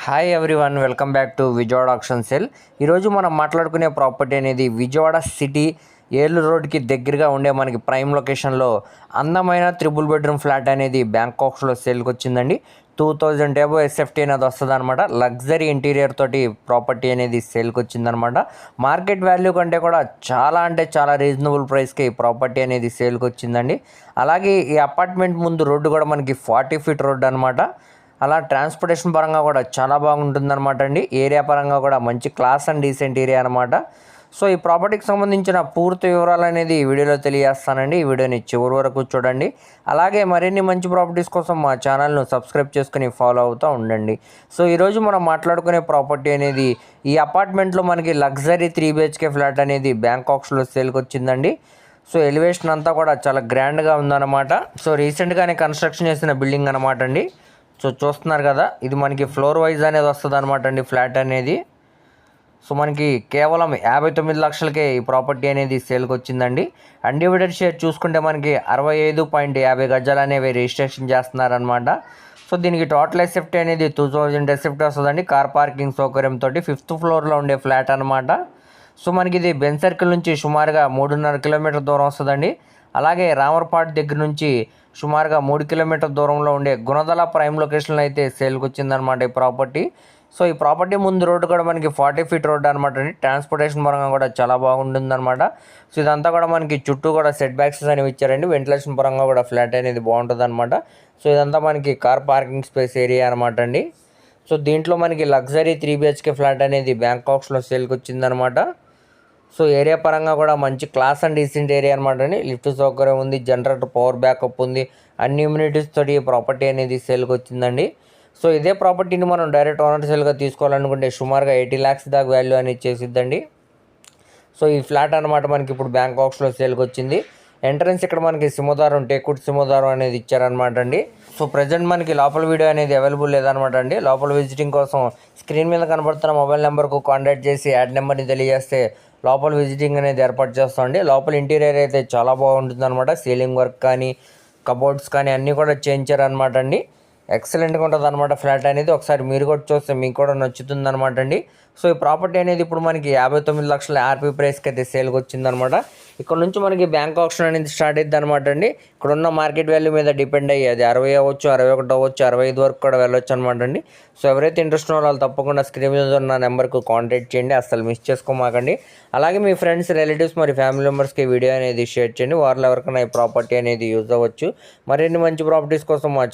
Hi everyone, welcome back to Vijayawada auction sale. ఈరోజు మనం మాట్లాడుకునే ప్రాపర్టీ అనేది విజయవాడ సిటీ ఏలూరు రోడ్కి దగ్గరగా ఉండే మనకి ప్రైమ్ లొకేషన్లో అందమైన త్రిబుల్ బెడ్రూమ్ ఫ్లాట్ అనేది బ్యాంకాక్స్లో సేల్కి వచ్చిందండి. 2000 ఏబో ఎస్ఎఫ్టీ అనేది వస్తుంది అనమాట. లగ్జరీ ఇంటీరియర్ తోటి ప్రాపర్టీ అనేది సేల్కి వచ్చిందనమాట. మార్కెట్ వాల్యూ కంటే కూడా చాలా అంటే చాలా రీజనబుల్ ప్రైస్కి ఈ ప్రాపర్టీ అనేది సేల్కి వచ్చిందండి. అలాగే ఈ అపార్ట్మెంట్ ముందు రోడ్డు కూడా మనకి 40 ఫీట్ రోడ్డు అనమాట. అలా ట్రాన్స్పోర్టేషన్ పరంగా కూడా చాలా బాగుంటుందన్నమాట అండి. ఏరియా పరంగా కూడా మంచి క్లాస్ అండ్ డీసెంట్ ఏరియా అనమాట. సో ఈ ప్రాపర్టీకి సంబంధించిన పూర్తి వివరాలు అనేది ఈ వీడియోలో తెలియజేస్తానండి. ఈ వీడియోని చివరి వరకు చూడండి. అలాగే మరిన్ని మంచి ప్రాపర్టీస్ కోసం మా ఛానల్ను సబ్స్క్రైబ్ చేసుకుని ఫాలో అవుతూ ఉండండి. సో ఈరోజు మనం మాట్లాడుకునే ప్రాపర్టీ అనేది ఈ అపార్ట్మెంట్లో మనకి లగ్జరీ 3 BHK ఫ్లాట్ అనేది బ్యాంకాక్స్లో సేల్కి వచ్చిందండి. సో ఎలివేషన్ అంతా కూడా చాలా గ్రాండ్గా ఉందన్నమాట. సో రీసెంట్గానే కన్స్ట్రక్షన్ చేసిన బిల్డింగ్ అనమాట అండి. సో చూస్తున్నారు కదా, ఇది మనకి ఫ్లోర్ వైజ్ అనేది వస్తుంది అనమాట అండి ఫ్లాట్ అనేది. సో మనకి కేవలం 59 లక్షలకే ఈ ప్రాపర్టీ అనేది సేల్కి వచ్చిందండి. అన్డివైడెడ్ షేర్ చూసుకుంటే మనకి 65.50 గజాలు అనేవి రిజిస్ట్రేషన్ చేస్తున్నారనమాట. సో దీనికి టోటల్ ఎస్ఎఫ్టీ అనేది 2000 ఎస్ఎఫ్టీ వస్తుందండి. కార్ పార్కింగ్ సౌకర్యంతో 5th ఫ్లోర్లో ఉండే ఫ్లాట్ అనమాట. సో మనకి ఇది బెన్ సర్కిల్ నుంచి సుమారుగా 3.5 కిలోమీటర్ దూరం వస్తుందండి. అలాగే రామర్పాట్ దగ్గర నుంచి సుమారుగా 3 కిలోమీటర్ దూరంలో ఉండే గుణదల ప్రైమ్ లొకేషన్లో అయితే సేల్కి వచ్చిందనమాట ఈ ప్రాపర్టీ. సో ఈ ప్రాపర్టీ ముందు రోడ్డు కూడా మనకి 40 ఫీట్ రోడ్డు అనమాట అండి. ట్రాన్స్పోర్టేషన్ పరంగా కూడా చాలా బాగుంటుందన్నమాట. సో ఇదంతా కూడా మనకి చుట్టూ కూడా సెట్ బ్యాక్స్ అనేవి ఇచ్చారండి. వెంటిలేషన్ పరంగా కూడా ఫ్లాట్ అనేది బాగుంటుంది అనమాట. సో ఇదంతా మనకి కార్ పార్కింగ్ స్పేస్ ఏరియా అనమాట అండి. సో దీంట్లో మనకి లగ్జరీ 3 BHK ఫ్లాట్ అనేది బ్యాంకాక్స్లో సేల్కి వచ్చిందనమాట. సో ఏరియా పరంగా కూడా మంచి క్లాస్ అండ్ డీసెంట్ ఏరియా అనమాట అండి. లిఫ్ట్ సౌకర్యం ఉంది, జనరేటర్ పవర్ బ్యాకప్ ఉంది, అన్ని ఇమ్యూనిటీస్ తోటి ప్రాపర్టీ అనేది సేల్కి వచ్చిందండి. సో ఇదే ప్రాపర్టీని మనం డైరెక్ట్ ఓనర్ సేల్గా తీసుకోవాలనుకుంటే సుమారుగా 80 lakhs దాకా వాల్యూ అనేది చేసిద్దండి. సో ఈ ఫ్లాట్ అనమాట మనకి ఇప్పుడు బ్యాంకాక్స్లో సేల్కి వచ్చింది. ఎంట్రన్స్ ఇక్కడ మనకి సింహద్వారం, టేకుడ్ సింహద్వారం అనేది ఇచ్చారనమాట అండి. సో ప్రజెంట్ మనకి లోపల వీడియో అనేది అవైలబుల్ లేదనమాట అండి. లోపల విజిటింగ్ కోసం స్క్రీన్ మీద కనబడుతున్న మొబైల్ నెంబర్కు కాంటాక్ట్ చేసి యాడ్ నెంబర్ని తెలియజేస్తే లోపల విజిటింగ్ అనేది ఏర్పాటు చేస్తామండి. లోపల ఇంటీరియర్ అయితే చాలా బాగుంటుంది అనమాట. సీలింగ్ వర్క్ కానీ కబోర్డ్స్ కానీ అన్నీ కూడా చేయించారనమాట అండి. ఎక్సలెంట్గా ఉంటుంది అనమాట ఫ్లాట్ అనేది. ఒకసారి మీరు కూడా చూస్తే మీకు కూడా నచ్చుతుంది అనమాట అండి. సో ఈ ప్రాపర్టీ అనేది ఇప్పుడు మనకి 59 లక్షల ఆర్పీ ప్రైస్కి అయితే సేల్కి వచ్చిందనమాట. ఇక్కడ నుంచి మనకి బ్యాంక్ ఆప్షన్ అనేది స్టార్ట్ అవుతుంది అనమాట అండి. ఇక్కడ ఉన్న మార్కెట్ వాల్యూ మీద డిపెండ్ అయ్యి అది 60 అవ్వచ్చు, 61 అవ్వచ్చు, 65 వరకు కూడా వెళ్ళొచ్చు అనమాట అండి. సో ఎవరైతే ఇంట్రెస్ట్ ఉన్న వాళ్ళు తప్పకుండా స్క్రీన్ మీద ఉన్న నెంబర్కు కాంటాక్ట్ చేయండి. అసలు మిస్ చేసుకోమాకండి. అలాగే మీ ఫ్రెండ్స్, రిలేటివ్స్ మరి ఫ్యామిలీ మెంబర్స్కి వీడియో అనేది షేర్ చేయండి. వారిలో ఎవరికైనా ఈ ప్రాపర్టీ అనేది యూజ్ అవ్వచ్చు. మరిన్ని మంచి ప్రాపర్టీస్ కోసం మా